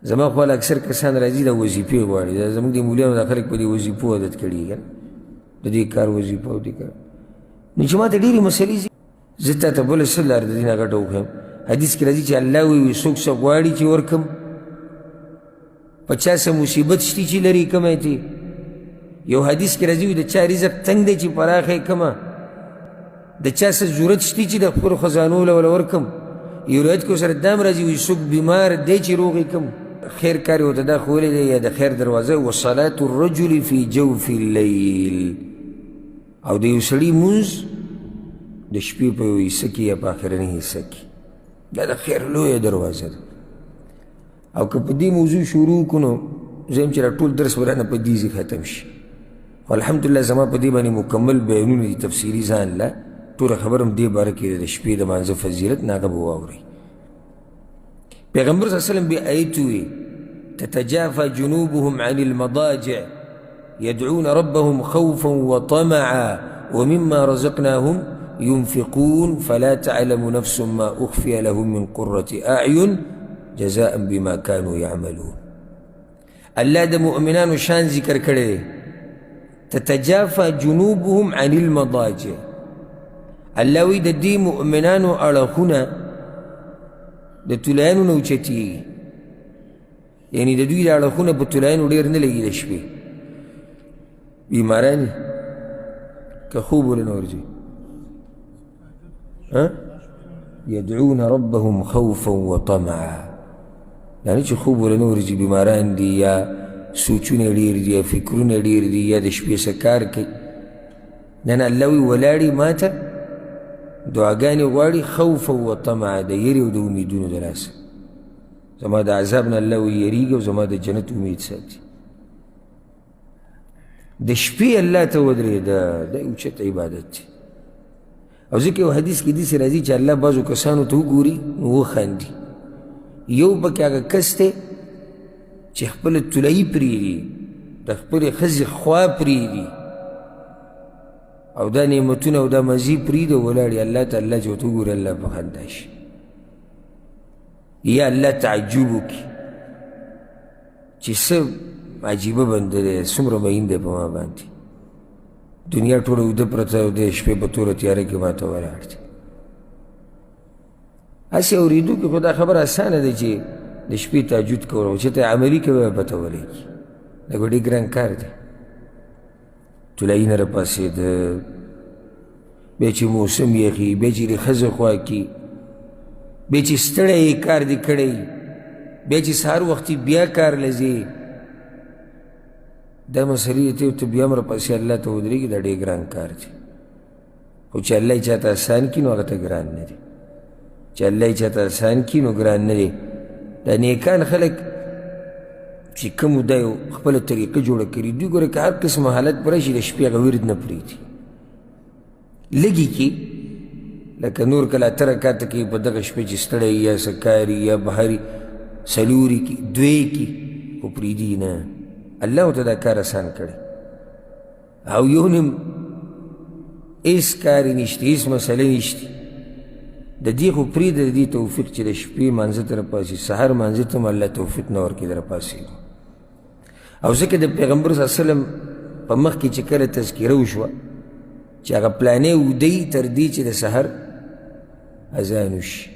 زما خپل اکثر کسان راځي دا وظیفې غواړي، دا زموږ د مولیانو دا خلک په دې وظیفو عادت کړي که نه، د دې کار وظیفه او دې کار. نو چې ما ته ډېرې مسلې ځي، زه تا ته بله څه لاره د دې نه غټه وښیم. حدیث کې راځي چې الله وایي څوک څه غواړي چې ورکړم، په چا څه مصیبت شتي چې لرې کمی تی. یو حدیث کې راځي د چا رزق تنګ دی چې پراخه یې کمه، د چا څه ضرورت شتي چې د خپلو خزانو له وله ورکړم. یو روایت کې ورسره دام راځي وایي څوک بیمار دی چې روغ یې کړم، خیر کار یې ورته دا ښوولی دی یا د خیر دروازه. وصلاة الرجل فی جوف اللیل، او د یو سړي مونځ د شپې په یو حصه کې یا په آخرني حصه کې، دا د خیر لویه دروازه ده. او که په دې موضوع شروع کړو نو زه یم چې را ټول درس به رانه په دې ځای ختم شي. خو الحمدلله زما په دې باندې مکمل بیانونه دي تفصیلي ځان له، ټوله خبر هم دې باره کې د شپې د مانځه فضیلت نه هغه به واورئ. پیغمبر صلی الله علیه وسلم بیا آیت ووی تتجافى جنوبهم عن المضاجع يدعون ربهم خوفا وطمعا ومما رزقناهم ينفقون فلا تعلم نفس ما أخفي لهم من قرة أعين جزاء بما كانوا يعملون. الله د مؤمنانو شان ذکر کړی دی، تتجافى جنوبهم عن المضاجع. الله وی د دې مؤمنانو اړخونه د طلایانو نه اوچتېږي، یعنی د دوی د اړخونه په طلایانو ډېر نه لګي د شپې. بیماران که خوب ولې نه ورځي، یدعون ربهم خوفا وطمعا، یعنی چې خوب ولې نه ورځي، بیماران دي یا سوچونه ډېر دي یا فکرونه ډېر دي یا د شپې څه کار کوي. نن الله وی ولاړې ما ته دعاګانې غواړي خوفا وطمعا، د یرې او د امیدونو د لاسه. زما د عذاب نه الله وی یریږي او زما د جنت امید ساتي. د شپې الله ته ودرېږه، دا اوچت عبادت دی. او ځکه یو حدیث کې داسې راځي چې الله بعضو کسانو ته وګوري نو وخاندي. یو پکې هغه کس دی چې خپله طلایي پرېږدي، د خپلې ښځې خوا پرېږدي او دا نعمتونه او دا مزې پرېږدي او ولاړې الله ته. الله چې ورته وګوري الله په خندا شي، یا الله تعجب وکړي چې څه عجیبه بنده دی، څومره مین دی په ما باندې. دنیا ټوله اوده پرته او د شپې په توره تیاره کې ما ته ولاړ دی. هسې اورېدو کې خو دا خبره اسانه ده چې د شپې تهجد کول، او چې ته عملي کوې به پته ولګي. دا خو ډېر ګران کار دی. طلایي نه راپاڅېده، بیا چې موسم یخي، بیا چې د ښځې خوا کې، بیا چې ستړی یې کار دې کړی، بیا چې سهار وختي بیا کار له ځې، دا مسلې ته ته بیا هم راپسې الله ته ودرېږي، دا ډېر ګران کار دی. خو چې الله یې چاته اسان کړي نو هغه ته ګران نه دی. چې الله یې چاته اسان کړي نو ګران نه دی. دا نیکان خلک چې کوم دا یو خپله طریقه جوړه کړي، دوی ګوره که هر قسمه حالت په راشي د شپې هغه ورد نه پرېږدي. لږي کې لکه نور کله اته رکاته کې په دغه شپې چې ستړی یا سکاري یا بهري څلوري کې دوی کې خو پرېږدي نه. الله ورته دا کار اسان کړی او یو نیم هېڅ کار یې نشته، هېڅ مسله نشته. د دې خو پرېږده د دې توفیق چې د شپې مانځه ته راپاڅي، سهار مانځه ته هم الله توفیق نه ورکړي د راپاڅېدو. او ځکه د پیغمبر صلی الله علیه وسلم په مخ کې چې کله تذکیره وشوه چې هغه پلانې ودی تر دې چې د سحر اذان وشي،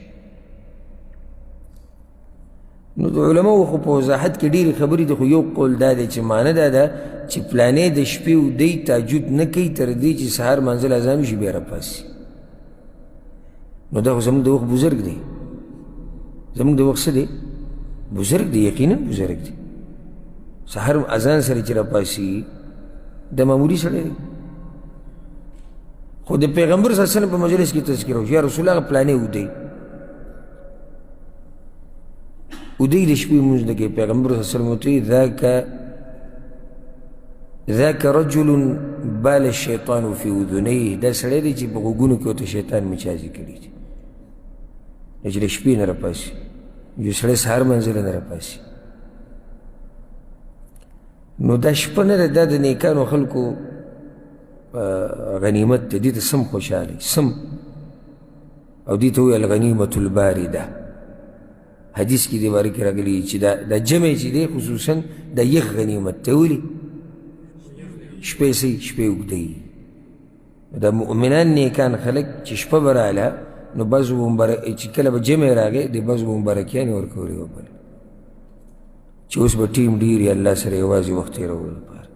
نو د علماو خو په وضاحت کې ډېرې خبرې دي، خو یو قول دا دی چې معنه دا ده چې پلانې د شپې ودی تهجد نه کوي تر دې چې سهار منزل اذان وشي بیا راپاڅي. نو دا خو زموږ د وخت بزرګ دی، زموږ د وخت څه دی؟ بزرګ دی، یقینا بزرګ دی. سهار اذان سره چې راپاڅي د معمولي سړی دی. خو د پیغمبر صلی الله علیه وسلم په مجلس کې تذکره وشي یا رسول الله پلانې ودی ودی د شپې لمونځ نه کوي. پیغمبر صلی الله علیه وسلم ورته وایي ذاک رجل بال الشیطان فی اذنیه، دا سړی دی چې په غوږونو کې ورته شیطان مچازي کړي دي، چې د شپې نه راپاڅي. یو سړی سهار منزله نه راپاڅي نو دا شپه نه ده، دا د نیکانو خلکو غنیمت دی، دې ته سم خوشحالي سم، او دې ته وایي الغنیمة البارده. حدیث کې دې باره کې راغلي چې دا جمع چې دی خصوصا د یخ غنیمت ته ولي شپې سي شپې اوږدوي د مؤمنان نیکان خلک چې شپه به راغله نو بعضو چې کله به جمع راغی د بعضو به مبارکیانې ورکولې وبل چې اوس به ټیم ډېر یې الله سره یوازې وخت تېرولو لپاره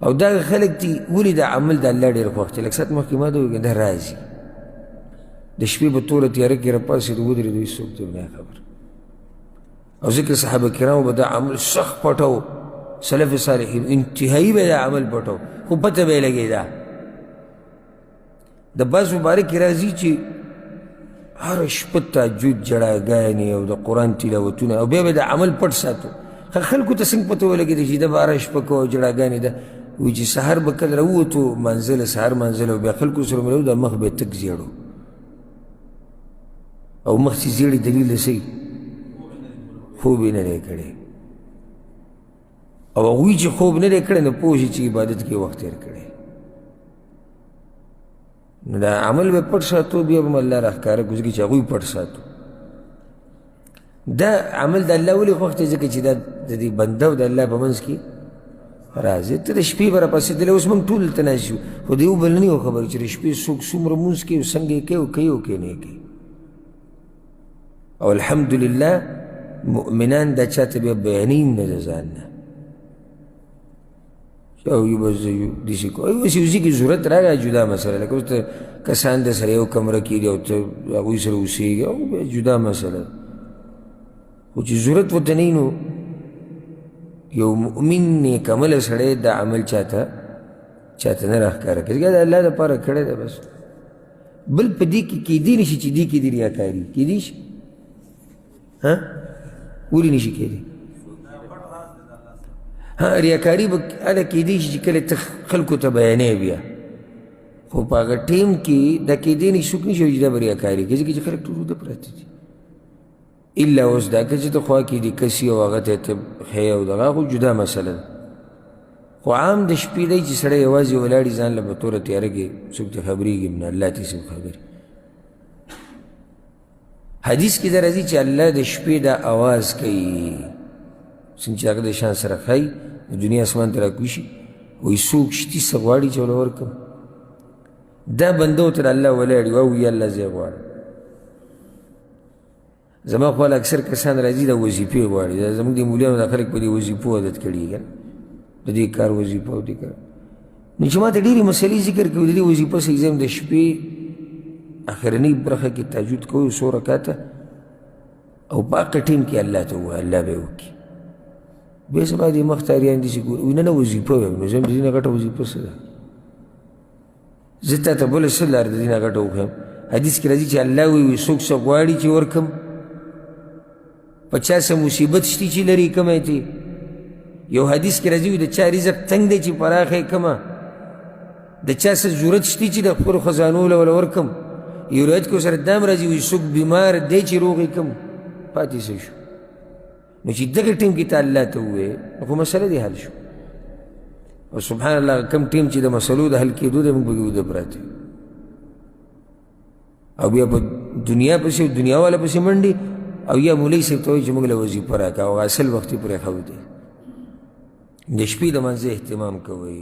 او دغه خلک دي ولې دا عمل د الله ډېر خوښ دی لږ ساعت مخکې ما ته وویل دا راځي د شپې په توره تیاره کې راپاڅېد ودرېدو هېڅوک ته نه خبر او ځکه صحابه کرامو به دا عمل سخت پټو سلف صالحین انتهایی به دا عمل پټو خو پته به یې لګېده د بعض مبارک کې راځي چې هره شپه تهجد جړاګانې او د قرآن تلاوتونه او بیا به د عمل پټ ساتو خلکو ته څنګه پته ولګېده چې دا به هره شپه کوه جړاګانې ده وایي چې سهار به کله راووتو منزله سهار منزله او بیا خلکو سره مې د مخ به یې تک زیړو او مخ چې زیړې دلیل څه خوب یې نه دی کړی او هغوی چې خوب نه دی کړی نو پوه شي چې عبادت کې وخت تېر کړی نو دا عمل به پټ ساتو بیا به م الله راښکاره کړو ځکه چې هغوی پټ ساتو دا عمل د الله ولې خوښ دی ځکه چې دا د دې بنده او د الله په منځ کې راځي ته د شپې به راپاڅېدلی اوس موږ ټول دلته ناست یو خو د یو بل نه یو خبر چې د شپې څوک څومره مونځ کوي او څنګه یې کوي او کوي او کوي نه کوي او الحمدلله مؤمنان دا چاته بیا بیانوي نه د ځان نه او یو بس داسې کو اوس یو ځای کې ضرورت راغی جدا مسله لکه اوس ته کسان د سره یو کمره کېږي او ته هغوی سره اوسېږي او بیا جدا مسله خو چې ضرورت ورته نه وي نو یو مؤمن نیک عمله سړی دا عمل چاته نه راښکاره کوي ځکه د الله دپاره کړی دی بس بل په دې کې کیدی نه شي چې دې کې دې ریاکاري کیدی شي ولې نه شي کېدی ریاکاري به هله کیدی شي چې کله ته خلکو ته بیانې بیا خو په هغه ټیم کې دا کیدی نه څوک نه شي چې دا به ریاکاري کوي ځکه چې خلک ټول وده پراته دي الا اوس دا که چې ته خوا کې دي کسي او هغه ته ته ښیې او دغه خو جدا مسله ده خو عام د شپې دی چې سړی یوازې ولاړي ځان له په توره تیاره کې څوک ته خبرېږي نه الله ته څوک خبري حدیث کې دا راځي چې الله د شپې دا اواز کوي څنګه چې هغه د شان سره ښایي د دنیا اسمان ته راکوي شي وایي څوک شتي څه غواړي چې وله ورکړم دا بنده ورته الله ولاړي او یا الله زه یې غواړم زما خپل اکثر کسان راځي دا وظیفې غواړي دا زموږ د مولیانو دا خلک په دې وظیفو عادت کړي که د دې کار وظیفه او دې کار نو چې ما ته ډېرې مسلې ذکر کوي د دې وظیفه څه اګزام د شپې اخرنۍ برخه کې تهجد کوي څو رکاته او په هغه ټیم کې الله ته ووایه الله به یې وکړي بیا زما دې مخ ته اریان دي چې ګوري نه نه وظیفه وایم نو زه هم د دې نه غټه وظیفه څه ده زه تا ته بله څه لاره د دې نه غټه وښیم حدیث کې راځي چې الله وایي څوک څه غواړي چې ورکړم په چا څه مصیبت شتي چې لرې کمی تی یو حدیث کې راځي د چا رزق تنګ دی چې پراخه یې کمه د چا څه ضرورت شتي چې د خپلو خزانو له وله ورکړم یو روایت کې ورسره دا هم راځي وایي څوک بیمار دی چې روغ یې کړم پاتې څه شو نو چې دغه ټیم کې ته الله ته ووایې نو خو مسله دې حل شو او سبحان الله کم ټیم چې د مسلو د حل کېدو دی موږ پکې وده پراته او بیا په دنیا پسې دنیا والا پسې منډې او یا مولوي صاحب ته وایي چې موږ له وظیفه راکړه او اصل وخت یې پرېښود دی د شپې د منځه اهتمام کوئ